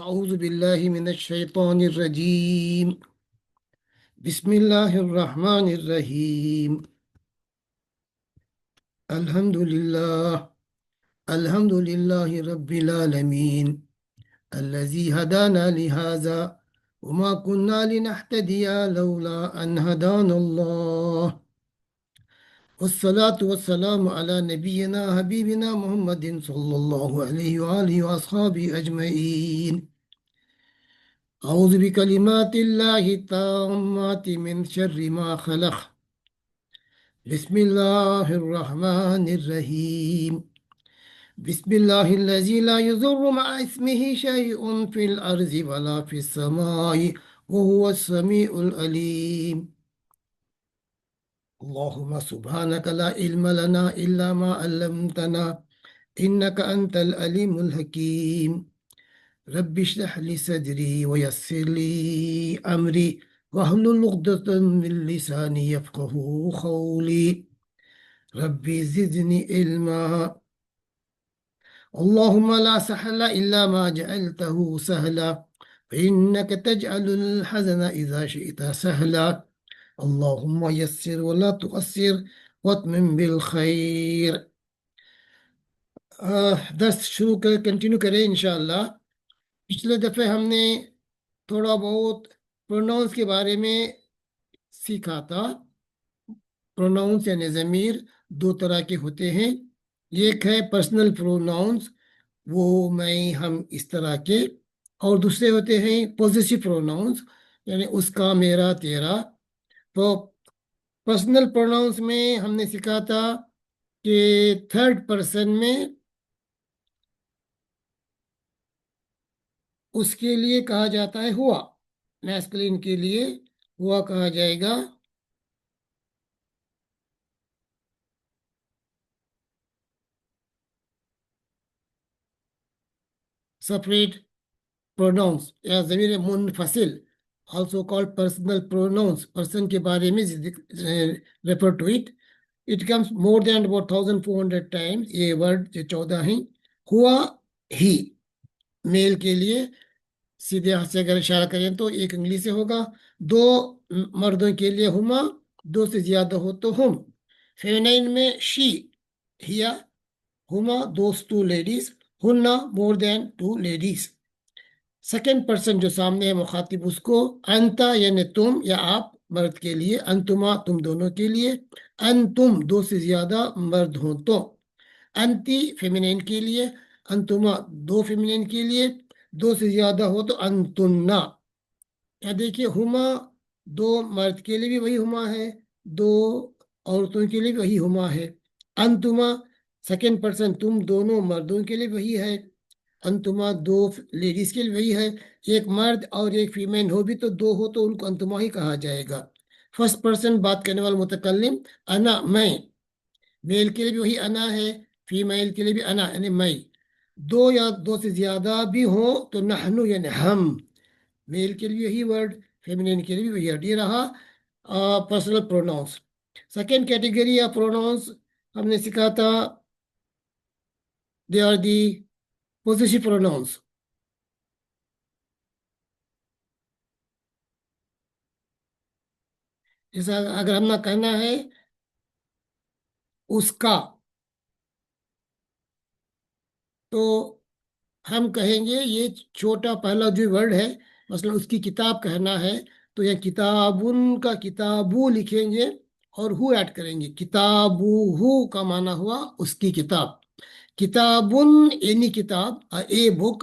أعوذ بالله من الشيطان الرجيم. بسم الله الرحمن الرحيم. الحمد لله. الحمد لله رب العالمين الذي هدانا لهذا وما كنا لنهتدي لولا أن هدانا الله. والصلاة والسلام على نبينا حبيبنا محمد صلى الله عليه وآله وأصحابه أجمعين. أعوذ بكلمات الله التامات من شر ما خلق. بسم الله الرحمن الرحيم. بسم الله الذي لا يضر مع اسمه شيء في الأرض ولا في السماء وهو السميع العليم. اللهم سبحانك لا علم لنا إلا ما علمتنا إنك أنت العليم الحكيم. رب اشرح لي صدري ويسر لي أمري واحلل عقدة من لساني يفقه قولي. ربي زدني علما. اللهم لا سهل إلا ما جعلته سهلا فإنك تجعل الحزن إذا شئت سهلا. اللهم يسر ولا تؤثر واتمم بالخير. दस शुरू कर कंटिन्यू करें इंशाअल्लाह। पिछले दफ़े हमने थोड़ा बहुत प्रोनाउंस के बारे में सीखा था। प्रोनाउंस यानी ज़मीर दो तरह के होते हैं। एक है पर्सनल प्रोनाउंस, वो मैं हम इस तरह के, और दूसरे होते हैं पॉजिटिव प्रोनाउंस यानी उसका मेरा तेरा। तो पर्सनल प्रोनाउंस में हमने सीखा था कि थर्ड पर्सन में उसके लिए कहा जाता है हुआ। मैस्कुलिन के लिए हुआ कहा जाएगा। सेपरेट प्रोनाउंस या ज़मीर मुनफसिल, also called personal pronouns, person के बारे में refer to it. It comes more than about 1400 times. ये वर्ड जो 14 हैं। हुआ ही मेल के लिए सीधे हाथ से अगर इशारा करें तो एक उंगली से होगा। दो मर्दों के लिए हुमा, दो से ज्यादा हो तो हुम। फेमिनाइन में शी, हिया, हुमा दोस टू लेडीज, हुन्ना more than two ladies. Second person जो सामने है मुखातिब, उसको अंता यानी तुम या आप मर्द के लिए, अंतुमा तुम दोनों के लिए, अंतुम दो से ज्यादा मर्द हो तो, अंती फेमिनिन के लिए, अंतुमा दो फेमिनिन के लिए, दो से ज्यादा हो तो अंतुन्ना। या देखिए हुमा दो मर्द के लिए भी वही हुमा है, दो औरतों के लिए भी वही हुमा है। अंतुमा सेकेंड पर्सन तुम दोनों मर्दों के लिए वही है। अंतुमा दो लेडीज के लिए वही है। एक मर्द और एक फीमेल हो भी तो दो हो तो उनको अंतुमा ही कहा जाएगा। फर्स्ट पर्सन बात करने वाला मुतकल्लिम अना मैं, मेल के लिए भी वही अना है, फीमेल के लिए भी अना यानी मैं। दो या दो से ज्यादा भी हो तो नहनु यानी हम, मेल के लिए यही वर्ड, फेमिनिन के लिए भी वही वर्ड। ये रहा पर्सनल प्रोनाउंस। सेकेंड कैटेगरी या प्रोनाउंस हमने सीखा था, they are the possessive pronouns. जैसा अगर हमने कहना है उसका, तो हम कहेंगे ये छोटा पहला जो वर्ड है, मतलब उसकी किताब कहना है तो यह किताबुन का किताबू लिखेंगे और हु ऐड करेंगे। किताबू का माना हुआ उसकी किताब। किताबुन एनी किताब, ए बुक।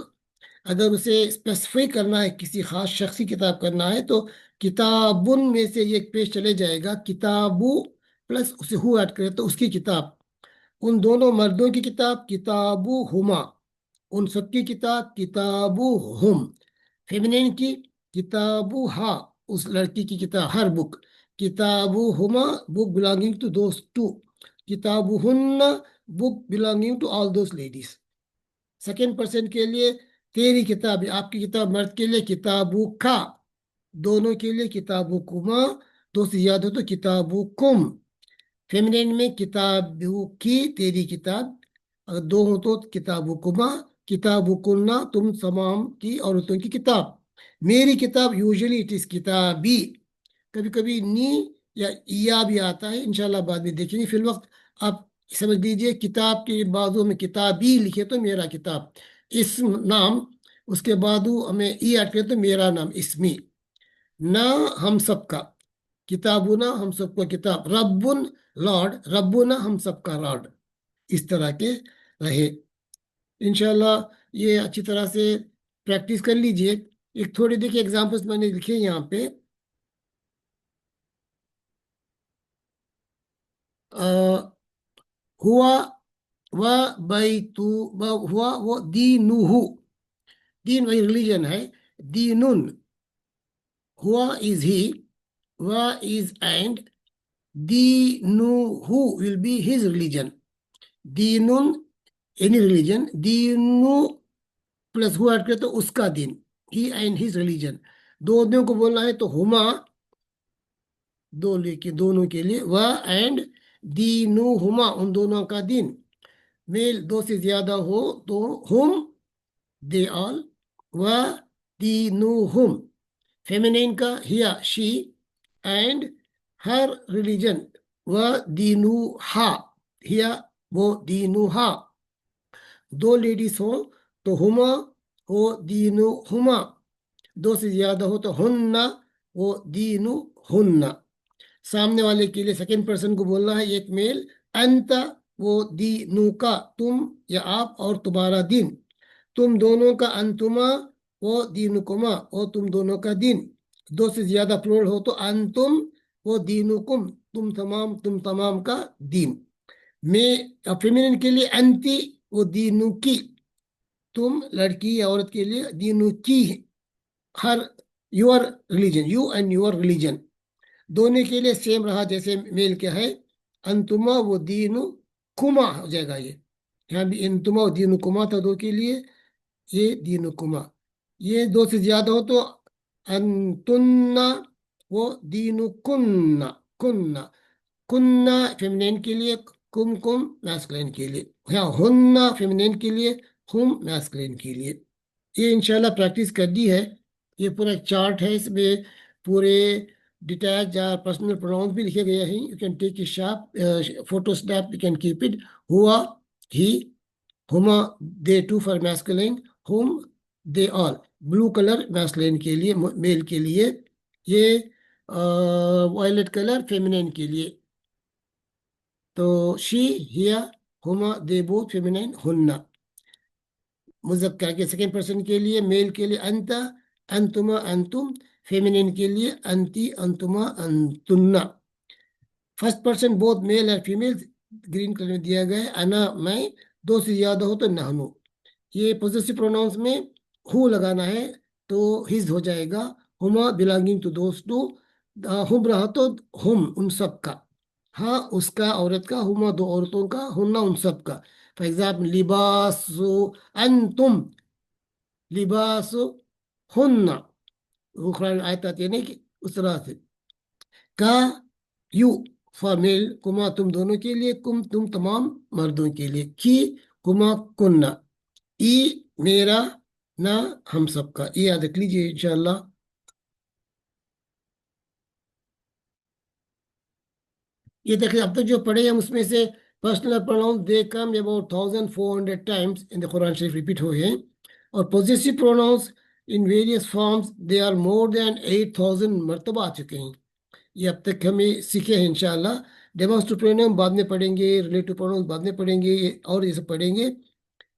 अगर उसे स्पेसिफाई करना है, किसी खास शख्स की किताब करना है तो किताबुन में से एक पेज चले जाएगा, किताबू प्लस उसे हु ऐड करें तो उसकी किताब। उन दोनों मर्दों की किताब किताबू हुमा, उन सबकी किताब किताबु हुम। फेमिनिन की किताबु हा, उस लड़की की किताब, हर बुक। किताबु हुमा book belonging to those two. किताबु हुन्ना book belonging to all those ladies. Second person के लिए तेरी किताब, आपकी किताब मर्द के लिए किताबु का, दोनों के लिए किताबु कुमा, दो से याद हो तो किताबु कुम। फेमिनिन में किताबु की तेरी किताब, अगर दो हो तो किताबु कुमा, किताबुकुन्ना, तुम तमाम की औरतों की किताब। मेरी किताब, यूजुअली इट इज किताबी। कभी कभी नी या भी आता है, इंशाल्लाह बाद में देखेंगे। फिल वक्त आप समझ लीजिए, किताब के बाजू में किताबी लिखे तो मेरा किताब, इस नाम, उसके बाद हमें ई ऐड करें तो मेरा नाम इस्मी। ना, हम सबका, किताबुना, हम सबको किताब, रब्बुन, लॉर्ड, रब्बुना, हम सबका लॉर्ड। इस तरह के रहे। इंशाल्लाह ये अच्छी तरह से प्रैक्टिस कर लीजिए। एक थोड़ी देखिए एग्जांपल्स मैंने लिखे हैं यहाँ पे। अ, हुआ व बैतू, हुआ वो दीनुहु, दीन वही रिलीजन है, दीनुन, हुआ इज ही, व इज एंड, दीनुहु विल बी हिज रिलीजन। दीनुन एनी रिलीजन, दीनु प्लस हुआ ऐड करे तो उसका दिन, ही एंड हिज रिलीजन। दोनों को बोलना है तो हुमा, दो लेके दोनों के लिए, वह एंड दीनु हुमा, उन दोनों का दिन। मेल दो से ज्यादा हो तो हुम, दे ऑल, वह दीनु हुम। फेमिनिन का हिया, शी, एंड हर रिलीजन, वह दीनु हा, हिया, वो दीनु हा। दो लेडीज हो तो हुमा, हो दीनु हुमा। दो से ज्यादा हो तो हुन्ना, वो दीनु हुन्ना। सामने वाले के लिए सेकंड पर्सन को बोलना है, एक मेल, अंत, वो दीनु का, तुम या आप और तुम्हारा दिन। तुम दोनों का, अंतुमा, वो दीनुकुमा, वो तुम दोनों का दिन। दो से ज्यादा फ्लोर हो तो अंतुम, वो दीनुकुम, तुम तमाम का दिन। मैं फेमिनिन के लिए अंति, वो दीनु की, तुम लड़की या औरत के लिए दीनु की, her, your religion, you and your religion. दोनों के लिए सेम रहा जैसे मेल क्या है, अंतुमा वो दीनु कुमा हो जाएगा ये। यहाँ भी अंतुमा वो दीनु कुमा था दो के लिए, ये दीनु कुमा। ये दो से ज्यादा हो तो अंतुन्ना, वो दीनु कुन्ना, कुन्ना, कुन्ना फेमिनिन के लिए, कुम मैस्कुलिन के लिए, यहाँ हुन्ना फेमिनिन के लिए, हुम मैस्कुलिन के लिए। ये इंशाल्लाह प्रैक्टिस कर दी है। ये पूरा एक चार्ट है, इसमें पूरे डिटैच या पर्सनल प्रोनाउंस भी लिखे गए हैं। You can take a sharp photo snap, you can keep it. हुआ, ही, हुमा, दे टू फॉर मैस्कुलिन, हुम, they all. Blue colour masculine के लिए, मेल के लिए। ये वायलेट कलर फेमिनिन के लिए। तो शी, हिया, हुमा, दे बोथ फेमिनिन, हुन्ना। मुज़क्कर के सेकंड पर्सन के लिए, मेल के लिए अंत, अंतुमा, अंतुम। फेमिनिन के लिए अंति, अंतुमा, अंतुन्ना। फर्स्ट पर्सन बोथ मेल और फीमेल ग्रीन कलर में दिया गया है, अना, मैं। दो से ज्यादा हो तो नहनु। ये पोजेसिव प्रोनाउंस में हु लगाना है तो हिज हो जाएगा। हुमा बिलोंगिंग टू दोस टू। हुम रहा तो हुम, उन सब का। हाँ, उसका, औरत का, हुमा दो औरतों का, हुन्ना उन सब का। फॉर एग्जाम्पल, लिबासु अंतुम, लिबासु हुन्ना। वो कुरान आयत आती है नहीं कि उस तरह से। का, यू फॉर मेल, कुमा तुम दोनों के लिए, कुम तुम तमाम मर्दों के लिए, की, कुमा कुन्ना। ई मेरा, ना हम सबका। ये याद रख लीजिए इंशाल्लाह। ये देखिए अब तक जो पढ़े हम उसमें से personal pronoun they come about 1400 times in the Quran शरीफ रिपीट हुए हैं। और possessive pronouns in various forms they are more than 8000 मरतबा आ चुके हैं। ये अब तक हमें सीखे हैं इंशाल्लाह। डेमोन्स्ट्रेटिव प्रोनाउन बाद में पढ़ेंगे, रिलेटिव प्रोनाउन बाद में पढ़ेंगे, और ये सब पढ़ेंगे।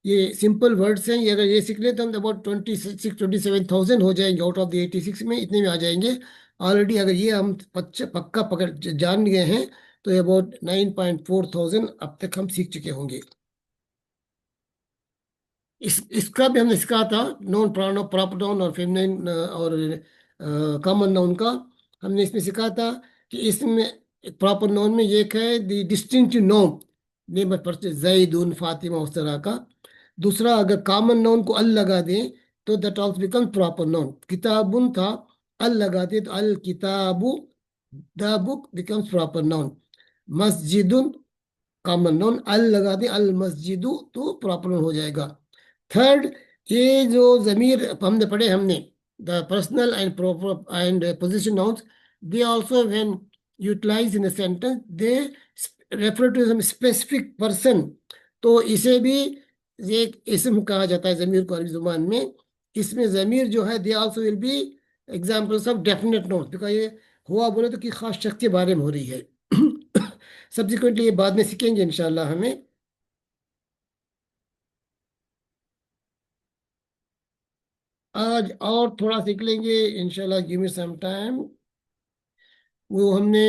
ये सिंपल वर्ड्स हैं, ये अगर ये सीख लें तो हम अबाउट 27,000 हो जाएंगे, आउट ऑफ द 86 में इतने में आ जाएंगे। ऑलरेडी अगर ये हम पक्का पकड़ जान गए हैं तो अबाउट 9.4 thousand अब तक हम सीख चुके होंगे। इसका भी हमने सीखा था, नॉन प्रोनाउन, प्रॉपर नाउन और फेमिनिन और कॉमन नाउन का। हमने इसमें सीखा था कि इसमें प्रॉपर नाउन में ये एक है the distinctive noun, name of person, जैदुन, फातिमा, उस तरह का। दूसरा, अगर कॉमन नाउन को अल लगा दें तो that also become proper noun. किताबुन था, अल लगा दे तो अल किताबु, the book becomes proper noun. मस्जिदुन कॉमन नाउन, अल लगा दे अल मस्जिदु तो प्रॉपर नाउन हो जाएगा। थर्ड, ये जो जमीर हमने पढ़े हमने, the personal and proper and position nouns, they also when utilize in a sentence they refer to some specific person. तो इसे भी ये एक इस्म कहा जाता है जमीर को अरबी जुबान में। इसमें जमीर जो है they also will be examples of definite noun, because ये हुआ बोले तो कि खास शख्स के बारे में हो रही है। सब्सिक्वेंटली ये बाद में सीखेंगे इंशाल्लाह हमें। आज और थोड़ा सीख लेंगे इंशाल्लाह, गिव मी सम टाइम। वो हमने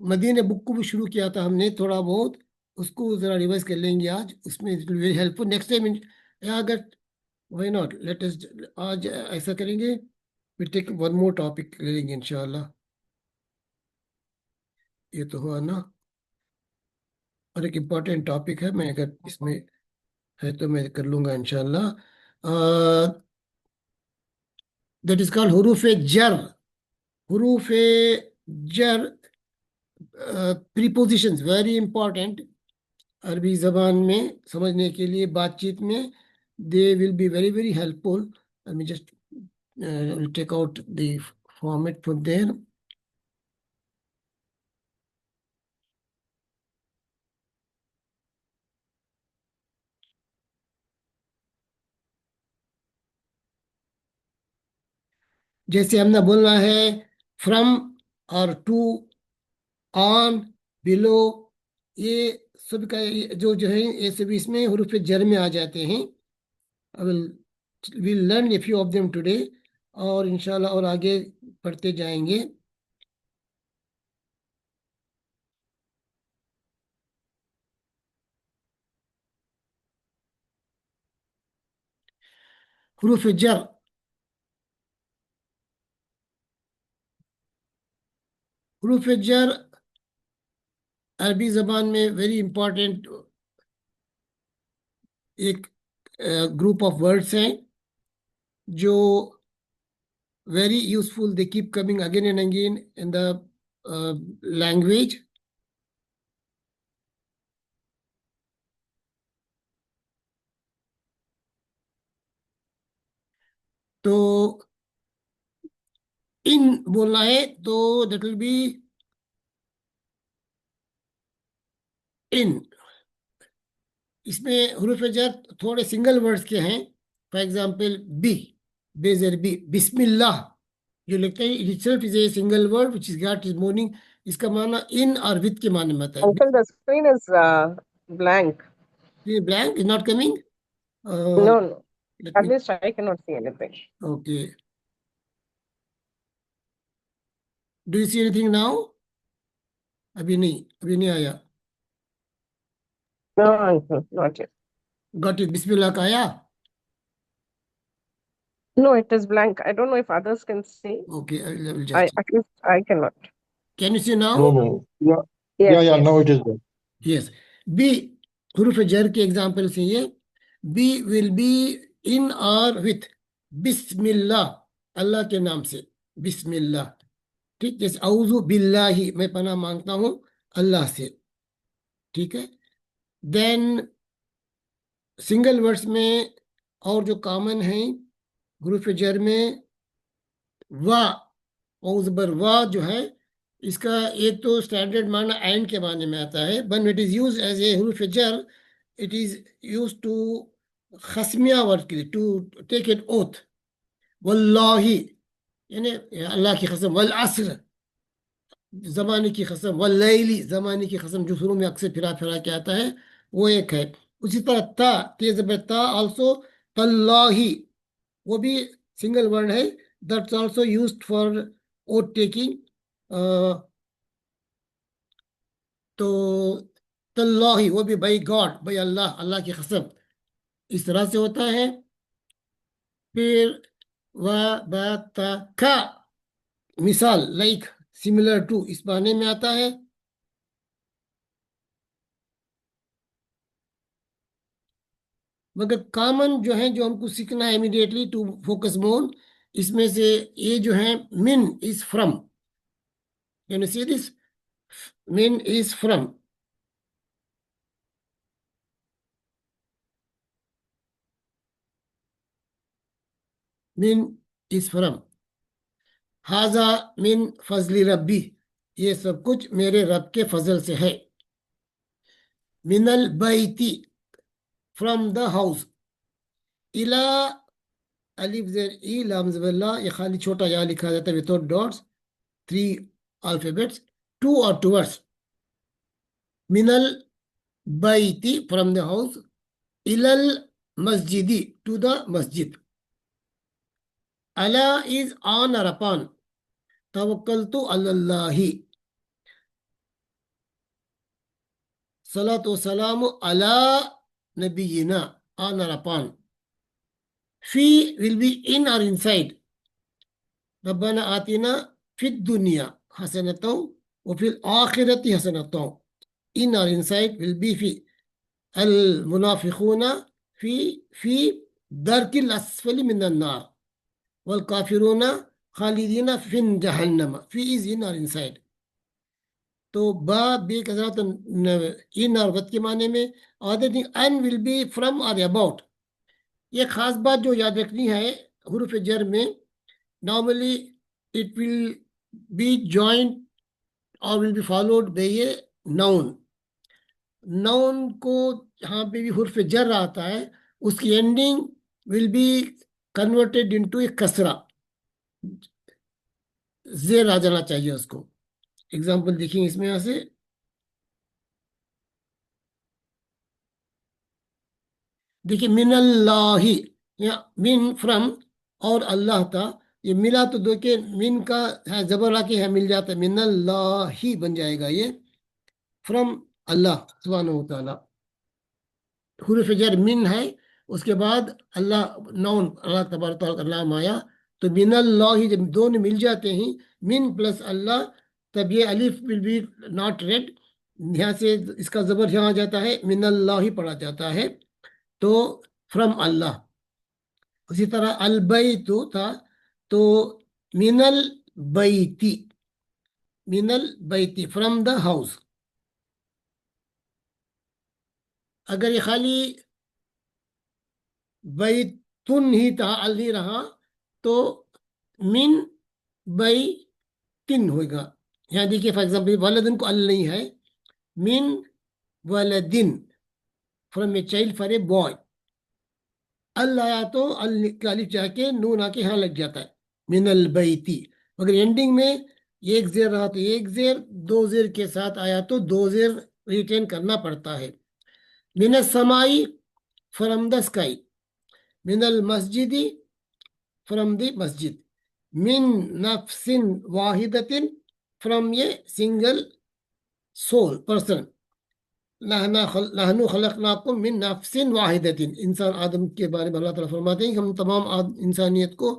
मदीने बुक को भी शुरू किया था हमने थोड़ा बहुत, उसको ज़रा रिवाइज कर लेंगे आज, उसमें it will very helpful next time. अगर व्हाई नॉट लेट अस, आज ऐसा करेंगे, फिर टेक वन मोर टॉपिक ले लेंगे इंशाल्लाह। ये तो हुआ ना, और एक इम्पॉर्टेंट टॉपिक है, मैं अगर इसमें है तो मैं कर लूँगा इंशाल्लाह। दैट इज कॉल्ड हरूफ जर। हरूफ जर प्रीपोजिशंस वेरी इंपॉर्टेंट अरबी ज़बान में समझने के लिए, बातचीत में they will be very very helpful. Let me just take out the format for there. जैसे हमने बोलना है फ्रॉम और टू, ऑन, बिलो, ये सब का जो है ये सभी इसमें हरूफ जर में आ जाते हैं। I will learn a few of them today, और इंशाल्लाह और आगे पढ़ते जाएंगे। हरूफ जर, हरूफ जर अरबी ज़बान में वेरी इंपॉर्टेंट एक ग्रुप ऑफ वर्ड्स हैं जो very useful, they keep coming again and again in the language. तो इन बोलना है तो दैट विल बी इन। इसमें हरूफ जर थोड़े सिंगल वर्ड्स के हैं। फॉर एग्जांपल बी, बेजर बी, बिस्मिल्लाह जो लिखते हैं, it itself is a single word which is got is meaning. इसका माना इन और विद के माने में आता है। Uncle, the screen is blank. Blank is not coming. No, no. Let At me, least I cannot see anything. Okay, do you see anything now? अभी नहीं, अभी नहीं आया। No, Uncle, not yet. Got it, बिस्मिल्लाह का आया? No, it is blank. I don't know if others can see. Okay, I will I just, at least I cannot. Can you see now? No, no. Yeah, Yes, yeah. Now yes. it is there. Yes. बी हुरूफ जर के example से ये, B will be in और with बिस्मिल्लाह, अल्लाह के नाम से, बिस्मिल्लाह। ठीक, जैसे औज़ु बिल्लाही, मैं पनाह मांगता हूँ अल्लाह से। ठीक है। देन सिंगल वर्ड्स में और जो कॉमन है हुरूफ जर में, वाह, औज़बर वाह जो है, इसका एक तो स्टैंडर्ड माना एंड के माने में आता है, but it is use as a हुरूफ जर, इट इज यूज टू खसमिया वर्ड के लिए, टू टेक एन ओथ। वल्लाही यानी अल्लाह की कसम, वल असर जमाने की कसम, वल्लैली जमाने की कसम, जो शुरू में अक्सर फिरा फिरा के आता है, वो एक है। उसी तरह ता, तेज ता आल्सो, तल्लाही, वो भी सिंगल वर्ड है, that's also used for oath taking. तो तल्लाही वो भी बाई गॉड, बाई अल्लाह, अल्लाह की कसम, इस तरह से होता है। फिर व ब त का, मिसाल, लाइक, सिमिलर टू, इस माने में आता है। मगर कॉमन जो है, जो हमको सीखना है इमीडिएटली टू फोकस मोर, इसमें से ये जो है, मिन is from, can you see this, मिन is from. Min is from. Haza min fazli rabbi. ये सब कुछ मेरे रब के फजल से है. Minal baiti, from the house. Ila, alif zer ई लाम ज़बरला, ये खाली छोटा या लिखा जाता है without dots. 3 alphabets. To or towards. Minal baiti, from the house. Ilal masjidi, to the masjid. Ala is on or upon. Tawakkaltu alallahi. Salatu salamu ala nabiyina, on or upon. Fi will be in or inside. Rabbana atina fid dunya hasanatan wa fil akhirati hasanatan. In or inside will be fi. Al munafiquna fi darkil asfali min an-nar. Wal kafiruna khalidina fin jahannam. Fi is in or inside. तो बा बे के साथ इन और वत के माने में other thing an will be from और अबाउट. ये खास बात जो याद रखनी है हुरूफ जर में, normally it will be joint और will be followed by a noun. Noun को यहाँ पे भी हुरूफ जर आता है, उसकी ending will be converted into a कसरा. जेर आ जाना चाहिए उसको. एग्जाम्पल देखेंगे इसमें यहाँ से. देखिए मिनल्लाही, या मिन फ्रॉम और अल्लाह था. ये मिला तो दो के मिन का है जबर आके है मिल जाता है, मिनल्लाही बन जाएगा ये. फ्रॉम अल्लाह सुब्हानहू व तआला. हुरूफ जर मिन है, उसके बाद अल्लाह नाउन अल्लाह तबारक व तआला का नाम आया, तो मिनल्लाही जब दोनों मिल जाते हैं मिन प्लस अल्लाह, तब ये अलिफ विल बी नॉट रेड. यहाँ से इसका जबर यहाँ आ जाता है, मिनल्लाही पढ़ा जाता है, तो फ्रॉम अल्लाह. उसी तरह अल बैतु था, तो मिनल बैती, मिनल बैती फ्रॉम द हाउस. अगर ये खाली बैतुन ही था, अल नहीं रहा, तो मिन बैतिन होगा. यहाँ देखिए फॉर एग्जाम्पल वलदिन को अल नहीं है, मिन वलदिन from a child for a boy. अल आया तो अल का अलिफ जाके नून आके यहाँ लग जाता है, मिनल बैती. अगर एंडिंग में एक जेर रहा तो एक जेर, दो जेर के साथ आया तो दो जेर रिटेन करना पड़ता है. मिनल समाई from the sky. Minal मस्जिदी from the मस्जिद. मिन नफ्सिन वाहिदतिन फ्रॉम ये सिंगल सोल पर्सन. नहनु खलकनाकुम मिन नफ्सिन वाहिदतिन. इंसान आदम के बारे में अल्लाह ताला फरमाते हैं कि हम तमाम इंसानियत को,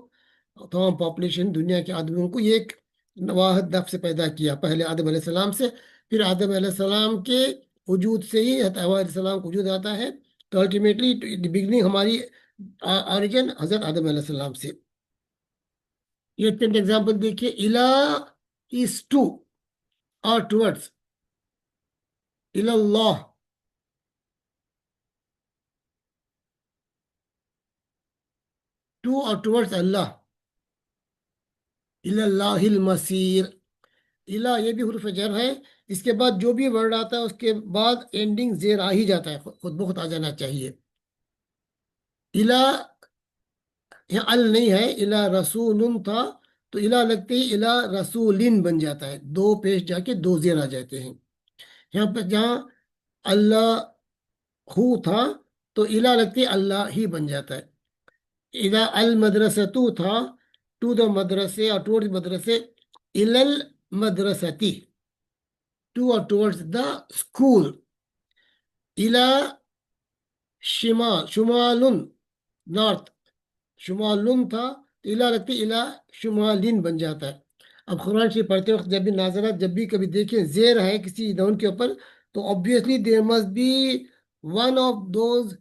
तमाम पॉपुलेशन दुनिया के आदमियों को एक वाहिद नफ्स से पैदा किया. पहले आदम अलैहिस्सलाम से, फिर आदम अलैहिस्सलाम के वजूद से ही हव्वा अलैहिस्सलाम को वजूद आता है. तो अल्टीमेटली बिगनिंग हमारी ऑरिजिन हजरत आदम अलैहिस्सलाम से. ये तीन एग्जाम्पल देखिए. इला इज टू और टुवर्ड्स. इलल्लाह, टू और टुवर्ड्स अल्लाह. इलल्लाहिल मसीर. इला ये भी हुरूफ जर है. इसके बाद जो भी वर्ड आता है उसके बाद एंडिंग जेर आ ही जाता है, खुद ब खुद आ जाना चाहिए. इला यहाँ अल नहीं है, इला रसूलुन था, तो इला लगते ही इला रसूलिन बन जाता है, दो पेश जाके दो जेर आ जाते हैं. यहाँ पर जहाँ अल्लाह हु था, तो इला लगते ही अल्लाह ही बन जाता है. इला अल मदरसतु था, टू द मदरसे और टुवर्ड्स मदरसे. इलल मदरसती, टू और टुवर्ड्स द स्कूल. इला शिमाल, शुमालुन नॉर्थ, शुमालुन था, तो इला लगती इला शुमालिन बन जाता है. अब कुरान शरीफ पढ़ते वक्त जब भी नाजरा, जब भी कभी देखें जेर है किसी नाउन के ऊपर, तो obviously there must be one of those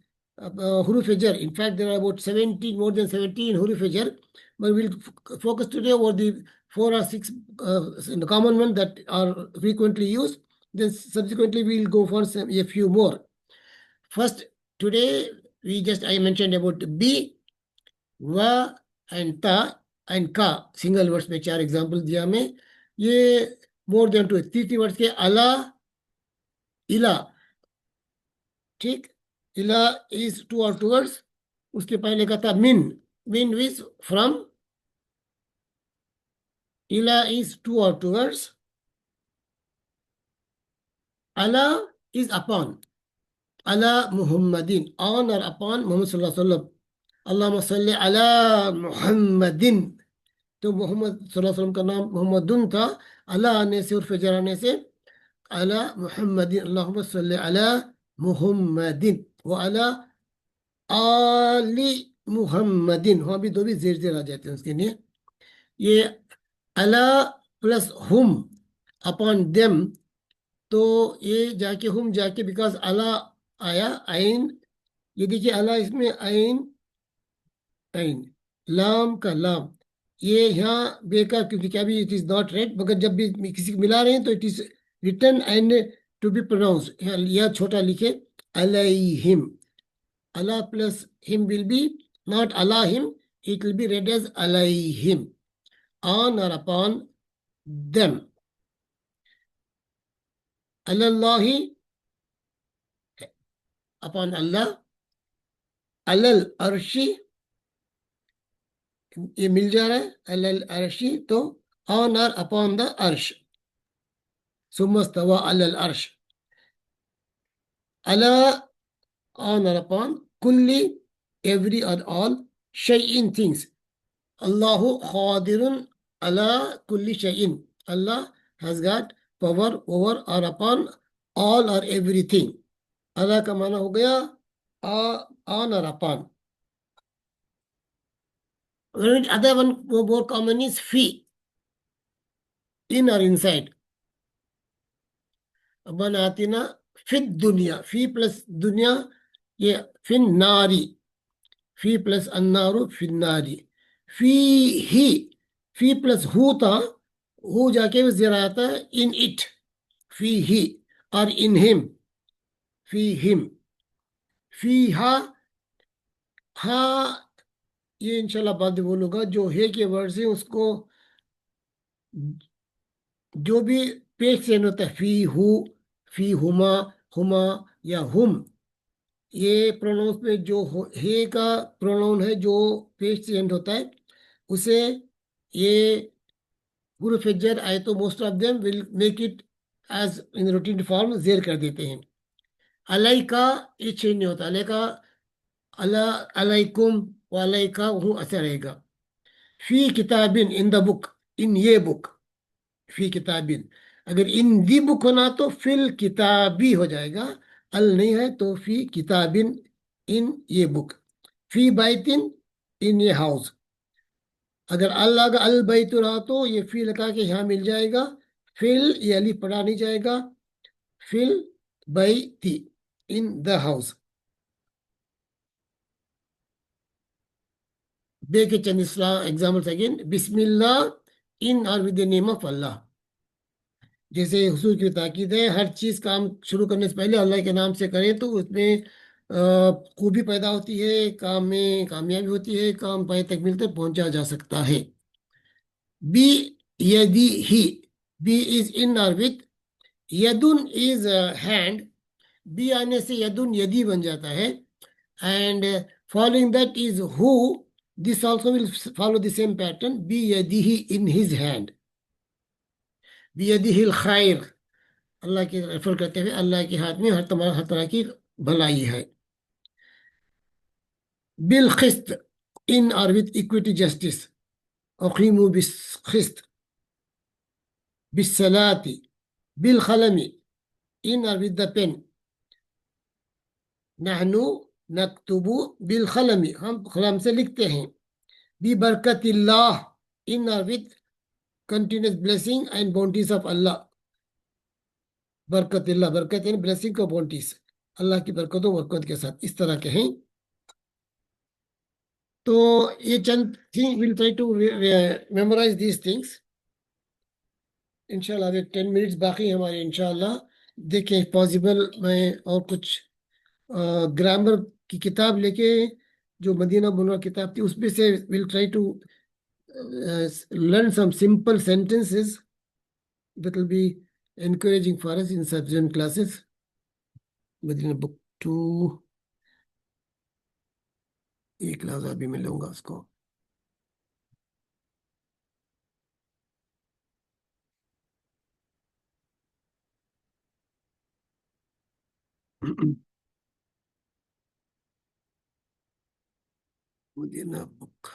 हुरूफ जर. In fact, there are about 17, more than 17 huruf jar, but we'll focus today over the 4 or 6 common ones that are frequently used. Then subsequently we'll go for a few more. First, today I mentioned about bi, wa, and ता and का single words में 4 example दिया मैं. ये more than 2 3 words के अला इला. ठीक. इला इज 2 और 2 वर्ड्स. उसके पहले का था मिन. मिन इज फ्रॉम. इला इज 2 और 2 words. Ala is upon. Ala Muhammadin. On or upon Muhammad sallallahu alaihi wasallam. Allahumma salli ala Muhammadin. तो मोहम्मद सल्लल्लाहु अलैहि वसल्लम का नाम मोहम्मदुन था. अला आने से और फजर आने से अला मुहम्मदिन. अल्लाहुम्मा सल्ली अला मुहम्मदिन व अला आली मुहम्मदिन. वहाँ भी दो भी जेर जेर आ जाते हैं उसके लिए. ये अला प्लस हुम अपॉन देम. तो ये जाके हुम जाके बिकॉज अला आया आइन. ये देखिए अला इसमें आइन आइन लाम का लाम. ये यहाँ बेकार क्योंकि क्या भी इट इज नॉट रेड. मगर जब भी किसी को मिला रहे हैं तो it is written and to be pronounce. यह छोटा लिखे अलैहिम. अला प्लस हिम विल बी नॉट अला हिम. It will be read as अलैहिम. On or upon them. अल्लाही अपॉन अल्लाह. अलल अर्शी ये मिल जा रहा है अलल अर्शी. तो ऑन और अपॉन द अर्श. सुमस्तवा अलल अर्श. अला ऑन और अपॉन. कुल्ली every or all. शैइन थिंग्स. अल्लाहु खादिरुन अला कुल्ली शैइन. Allah has got power over or upon all or everything. अल्लाह का माना हो गया on or upon. Other one more common is fi. In or inside. बनातिना फिद दुनिया. फी प्लस दुनिया ये फिन नारी. फी प्लस अन्नारु फिन नारी. फी ही. फी प्लस हु था. हु जाके जरा आता है इन इट. फी ही और इन हिम. Fee him. फी हा. हा ये इंशाल्लाह बाद में बोलूंगा. जो है के वर्ड से उसको जो भी पेश चेंज होता है फी हु फी हुमा हुमा या हुम. ये प्रोनाउंस में जो हे का प्रोनाउन है जो पेश चेंज होता है उसे ये हुरूफ जर आए तो most of them will make it as in routine form जेर कर देते हैं. अलई का ये चेंज नहीं होता. अलई का अला अलैकुम वालई का हूँ ऐसा रहेगा. फी किताबिन इन द बुक. इन ये बुक. फी किताबिन. अगर इन दी बुक होना तो फिल किताबी हो जाएगा. अल नहीं है तो फी किताबिन इन ये बुक. फी बैतिन इन ये हाउस. अगर अल्लाह का अल बैत रहा तो ये फी लगा के यहाँ मिल जाएगा. फिल ये अली पढ़ा नहीं जाएगा. फिल बैती इन द हाउस. देखे चंद एग्जाम्पल्स अगेन. बिस्मिल्लाह in or with the name of अल्लाह. जैसे हुजूर की ताकीद है हर चीज काम शुरू करने से पहले अल्लाह के नाम से करें तो उसमें खूबी पैदा होती है. काम में कामयाबी होती है. काम पाए तक मिलते पहुंचा जा सकता है. बी यदी ही. B is in or with. यदुन इज हैंड. बी आने से यदुन यदी बन जाता है. एंड फॉलोइंग दैट इज हु. This also will follow the same pattern. बी यदी ही इन हिज हैंड. बियदिहिल खैर. अल्लाह की रेफर करते हुए अल्लाह के हाथ में हर तरह की भलाई है. Bill खिस्त in or with equity justice. अकीमु बिस खिस्त. बिस्सलाती. बिल खलमी in or with the pen. नहनु नक्तुबु बिल खलमी. हम कलम से लिखते हैं. बी बरकतिल्लाह in or with continuous blessing and bounties of अल्लाह. बरकतिल्लाह. बरकत यानी ब्लेसिंग को बाउंटीज. अल्लाह की बरकतों बरकत के साथ इस तरह के हैं. तो ये चंद thing will try to memorise these things. इंशाल्लाह 10 मिनट्स बाकी है हमारे. इंशाल्लाह देखें पॉसिबल मैं और कुछ ग्रामर की किताब लेके जो मदीना मुनव्वरा किताब थी उसमें से will try to learn some simple sentences that will be encouraging for us in subsequent classes. Medina book 2, ये क्लास अभी मैं लूंगा उसको. Medina book.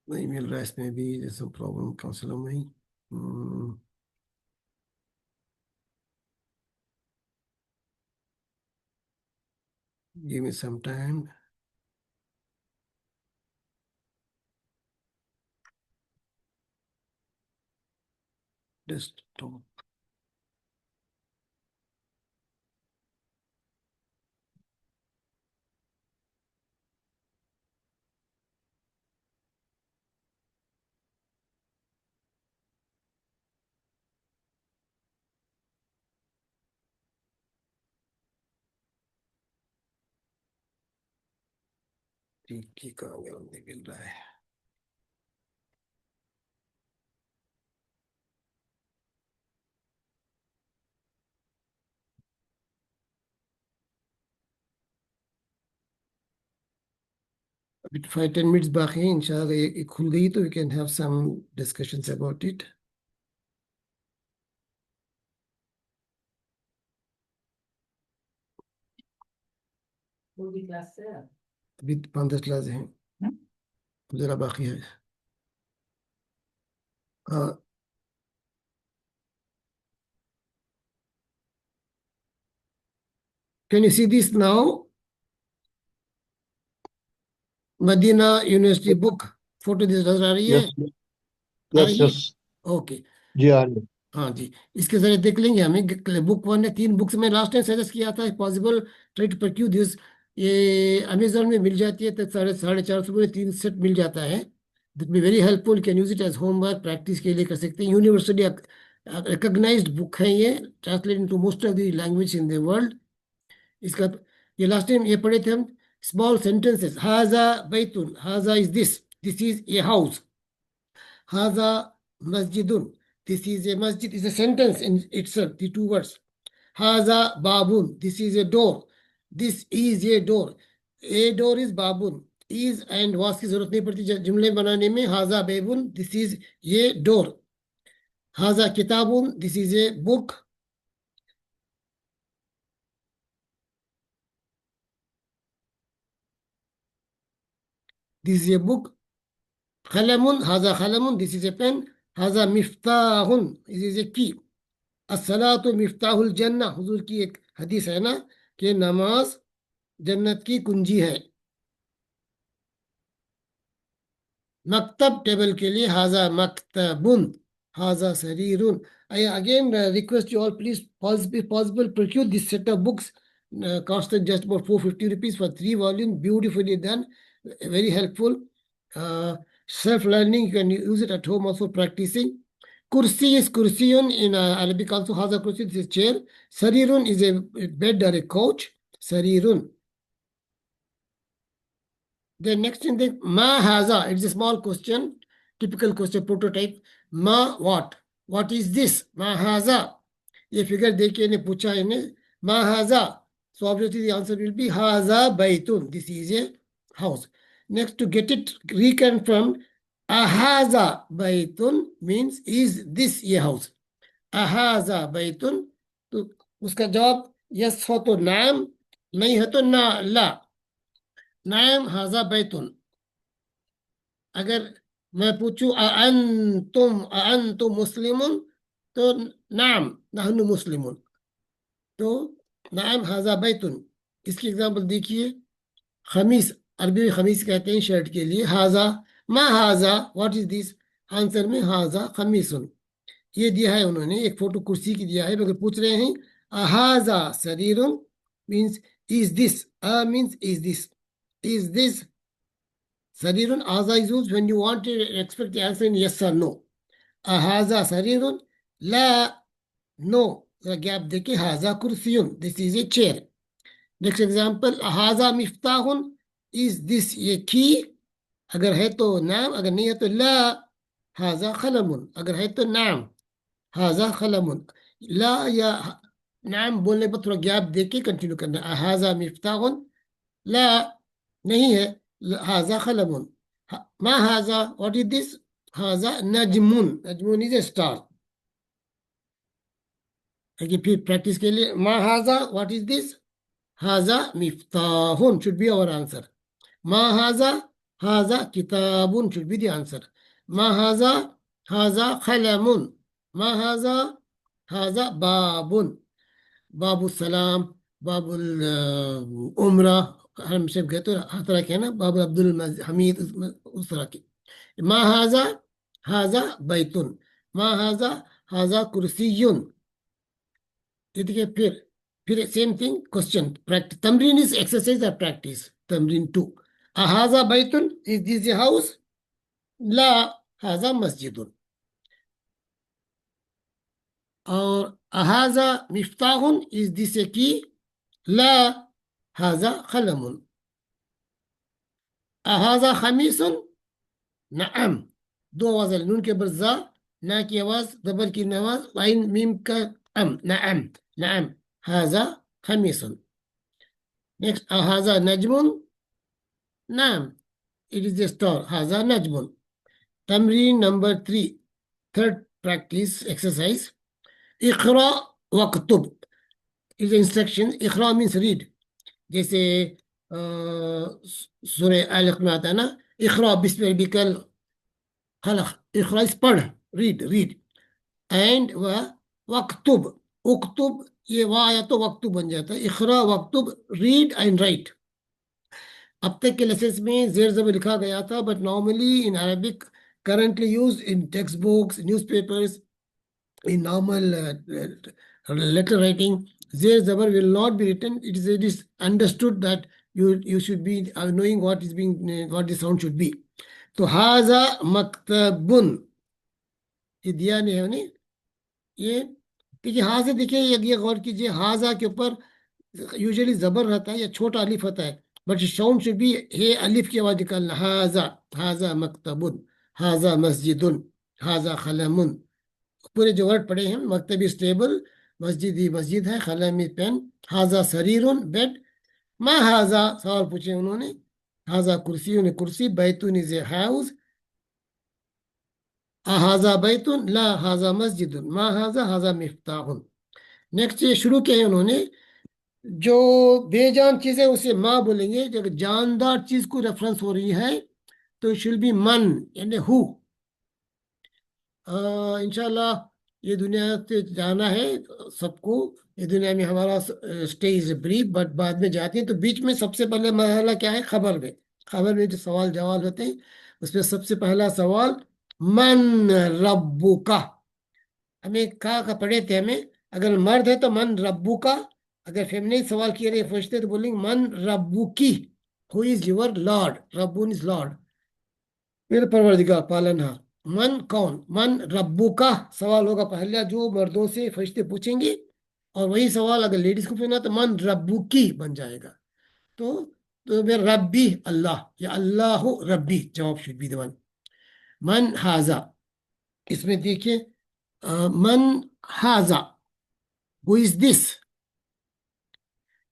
नहीं मिल रहा है इसमें भी, जैसे प्रॉब्लम काउंसलर में ही. Give me some time. Desktop. ठीक ही कहाँ गया, नहीं मिल रहा है. अभी 5-10 मिनट्स बाकी हैं, इंशाल्लाह ये खुल गई तो we can have some discussions about it. अभी 5-10 क्लास हैं, जरा बाकी है. हाँ. Can you see this now? Medina university book photo नजर आ रही है? यस आ यस रही है? Yes okay. जी आ रही है. हाँ जी, इसके जरिए देख लेंगे हमें. बुक 1 ने 3 बुक्स में लास्ट टाइम सजेस्ट किया था, पॉसिबल ट्राई टू परक्यू दिस. ये अमेजोन में मिल जाती है तो 450 में 3 सेट मिल जाता है. It'd be very helpful. Can use it as homework, practice के लिए कर सकते हैं. यूनिवर्सिटी रिकग्नाइज्ड बुक है ये, translate into most of the language in the world. इसका ये लास्ट टाइम ये पढ़े थे हम. Small sentences. हाजा बैतुन, हाजा is this is a house. हाजा masjidun, this is a masjid, is a sentence in itself, the 2 words. Haza babun, this is a door. This is a door. A door is babun. Is and was की जरूरत नहीं पड़ती जुमले बनाने में. हाजा बेबुन, this is ये door. हाजा किताबुन, this is a book. This is a book. खलमुन, हाजा खलमुन, this is a pen. हाजा मिफ्ताहुन, this is a key. अस्सलातु मिफ्ताहुल जन्नह, हुजूर की एक हदीस है ना कि नमाज जन्नत की कुंजी है. मकतब टेबल के लिए हाजा मकतबुन, हाजा सरीरुन. I again request you all, please possible procure this set of books. Costing just about 450 rupees for 3 volumes, beautifully done, very helpful. Self-learning, you can use it at home also practicing. Kursi is kursiyun in Arabic also. Haza kursi, this is chair. Sarirun is a bed or a couch. Sarirun. The next thing, the ma haza, it's a small question, typical question, prototype. Ma what? What is this? Ma haza. ये figure देख के इन्हें पूछा इन्हें ma haza. So obviously the answer will be haza baitun. This is a house. Next, to get it reconfirmed, ahaza baitun means is this a house? Ahaza baitun. तो उसका जवाब yes हो तो नाम, नहीं है तो ना ला. नाम हाजा बैतुन. अगर मैं पूछूं अअंतुम मुस्लिमुन तो नाम नहनु मुस्लिमुन. तो नाम हाजा बैतुन, इसकी एग्जांपल देखिए। खमीस, अरबी में खमीस कहते हैं शर्ट के लिए। हाजा, मा हाजा, व्हाट इज दिस? आंसर में हाजा खमीसुन, ये दिया है उन्होंने, एक फोटो कुर्सी की दिया है, मगर पूछ रहे हैं हाजा सरीरुन means is this, means is this सरीरुन। हाजा is used when you want to expect the answer in yes or no. हाजा सरीरुन, ला, नो, गैप देके हाजा कुर्सियुन, this is a chair. Next example, हाजा मिफ्ताहुन, इज दिस ये की? अगर है तो नाम, अगर नहीं है तो ला। हाजा खलमुन, अगर है तो नाम, हाजा खलमुन। ला या नाम बोलने पर थोड़ा गैप देके कंटिन्यू करना। हाजा मिफ्ताहुन, ला, नहीं है, हाजा खलमुन। मा हाजा, व्हाट इज दिस? हाजा Najmun, Najmun is a star. देखिए फिर प्रैक्टिस के लिए, मा हाजा, व्हाट इज दिस? हाजा मिफ्ताहुन should be our answer. Ma haza, haza kitabun should be the answer. Ma haza, haza khalamun. Ma haza, haza babun. Babu salam, babul umrah, हम सब कहते हैं हर तरह के ना, बाबू अब्दुल हमीद, उस तरह के। मा हाजा, हाजा बैतुन। मा हाजा, हाजा कुर्सियुन। ये देखिए फिर सेम थिंग क्वेश्चन, प्रैक्टिस। तमरीन इज एक्सरसाइज और प्रैक्टिस। तमरीन 2, अहाजा बैतुन, इज दिस ए हाउस? ला, हाजा मस्जिदुन। और अहाजा मिफ्ताहुन, इज दिस ए की? ला, हाजा खलमुन। अहाजा खमीसुन, नअम। दो आवाज है, नून के बरजा, ना की आवाज, दबर की आवाज, लाइन मीम का नअम, नअम, हाजा खमीसुन। नेक्स्ट, अहाजा नजमुन, नाम, it is a star. Haza najmun. Tamreen number 3, third practice exercise. Iqra waqtub is the instruction. Iqra means read. जैसे सूर्य आलक में आता है ना, इकरा बिस्मिल बिकल खलक, इकरा इस पढ़, रीड एंड वक्तुब, उक्तुब, ये वाह आया तो वक्तुब बन जाता है। इकरा वक्तुब, रीड एंड राइट। अब तक के लेसेस में जेर ज़बर लिखा गया था, but normally in Arabic currently used in textbooks, newspapers, in normal letter writing, Zir Zabar will not be written. It is understood that you should be knowing what is being what the sound should be. तो हाजा मकतबुन, ये दिया नहीं है नहीं, ये देखिए हाजा, देखिए ये गौर कीजिए, हाजा के ऊपर यूजुअली जबर रहता है या छोटा अलिफ होता है, बट साउंड शुड बी हे अलिफ की आवाज निकालना। हाजा, हाजा मकतबुन, हाजा मस्जिदुन, हाजा खलमुन। पूरे जो वर्ड पढ़े हैं, मकतबी स्टेबल, मस्जिद मस्जिद है, खलमी पेन, हाजा सरीरुन बेड, मा हाजा सवाल पूछे उन्होंने, हाजा कुर्सी ने कुर्सी, बैतुन इज ए हाउस, हाजा बैतुन, ला हाजा मस्जिदुन, मा हाजा, हाजा मिफ्ताहुन। नेक्स्ट ये शुरू किया है उन्होंने, जो बेजान चीज है उसे माँ बोलेंगे, जब जानदार चीज को रेफरेंस हो रही है तो शुड बी मन, यानी हु। इंशाल्लाह ये दुनिया से जाना है सबको, ये दुनिया में हमारा स्टे इज ब्रीफ, बट बाद में जाते हैं तो बीच में सबसे पहले मरहला क्या है? खबर में। खबर में जो सवाल जवाब होते हैं, उसमें सबसे पहला सवाल, मन रब्बुका। हमें का पढ़े थे हमें, अगर मर्द है तो मन रब्बुका, अगर फेमिनिन सवाल किए रहे फरिश्ते तो बोलेंगे मन रब्बुकी, हु इज योर लॉर्ड, रब्बुन इज लॉर्ड, मेरे परवरदिगार पालनहार। मन कौन? मन रब्बू का सवाल होगा पहला, जो मर्दों से फरिश्ते पूछेंगे, और वही सवाल अगर लेडीज को पूछना तो मन रब्बू की बन जाएगा। तो मेरा रब्बी अल्लाह, या अल्लाह रब्बी, जवाब शुड बी द वन। मन हाजा, इसमें देखिए मन हाजा, हु इज दिस?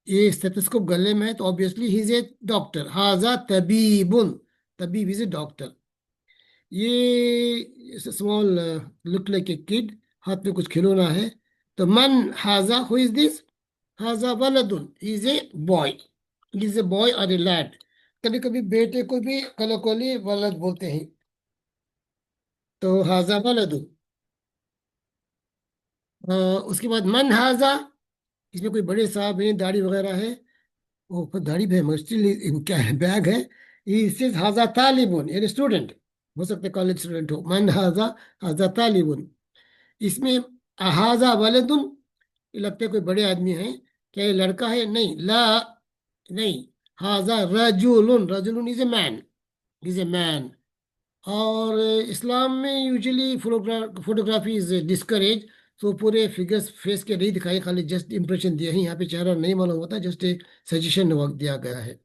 ये स्टेथोस्कोप गले में है तो obviously he is a doctor. हाजा तबीबुन, तबीब इज ए डॉक्टर। ये small look like a kid, हाथ में कुछ खिलौना है। तो मन हाजा, हु इज दिस? हाजा वलदुन, is a boy, is a boy or a lead. कभी कभी बेटे को भी कलकोली वलद बोलते हैं। तो हाजा वलदुन। उसके बाद मन हाजा, इसमें कोई बड़े साहब हैं, दाढ़ी वगैरह है, वो ऊपर दाढ़ी भी है मगर स्टिल क्या है, बैग है। ये सेज हाजा तालिबुन, यानी स्टूडेंट, हो सकता है कॉलेज स्टूडेंट हो। मन हाजा, हाजा तालिबुन। इसमें हाजा वालिदुन, ये लगता है कोई बड़े आदमी हैं। क्या ये लड़का है? नहीं, ला, नहीं। हाजा रजुलुन, रजुलुन is a man, is a man. और इस्लाम में यूजुअली फोटोग्राफी इज डिस्करेज, तो पूरे फिगर्स फेस के नहीं दिखाए, खाली जस्ट इंप्रेशन दिया है, यहाँ पे चेहरा नहीं मालूम होता, जस्ट एक सजेशन दिया गया है।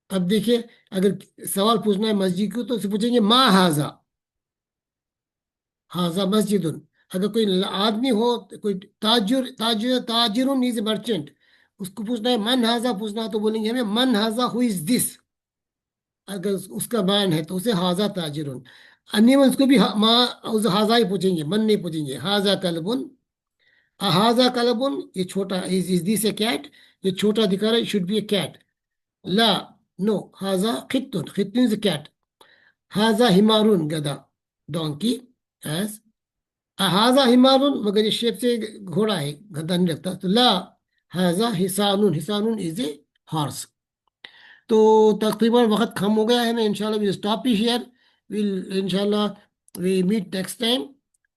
अब देखिए, अगर सवाल पूछना है मस्जिद को तो उससे पूछेंगे मा हाजा, हाजा मस्जिदुन। अगर कोई आदमी हो, कोई ताजिरुन इज मर्चेंट, उसको पूछना है मन हाजा पूछना है, तो बोलेंगे हमें मन हाजा हु इज दिस। अगर उसका मान है तो उसे हाजा ताजिरुन। एनिमल्स को भी माँ उस हाजा ही पूछेंगे, मन नहीं पूछेंगे। हाजा कलबुन, हाजा कलबुन, ये छोटा, इज दिस ए कैट, ये छोटा दिखा रहा है, शुड बी ए कैट। ला, नो, हाजा खित्तुन, खित्तुन इज कैट। हाजा हिमारुन, गधा, डोंकी। एस, हाजा हिमारुन, मगर ये शेप से घोड़ा है, गधा नहीं लगता। तो ला, हाजा हिसानुन, हिसानुन इज ए हॉर्स। तो तकरीबन वक्त कम हो गया है, मैं इंशाल्लाह विल स्टॉप हियर, विल इंशाल्लाह वी मीट नेक्स्ट टाइम।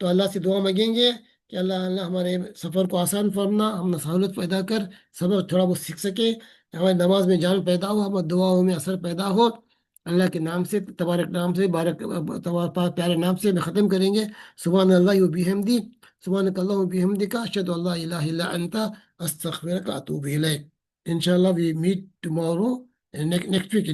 तो अल्लाह से दुआ मांगेंगे कि अल्लाह अल्लाह हमारे सफ़र को आसान फरमा, हम सहूलत पैदा कर, सबक थोड़ा बहुत सीख सके, हमारी नमाज में जान पैदा हो, हमारी दुआओं में असर पैदा हो। अल्लाह के नाम से, तबारक नाम से, बारक प्यारे नाम से मैं ख़त्म करेंगे। सुभान अल्लाह व बिहम्दी, सुभानक अल्लाहुम्मा व बिहम्दिका, अशहदु अल्ला इलाहा इल्ला अंता, अस्तगफिरुका व अतूबु इलैक। इंशाल्लाह we meet tomorrow, next week.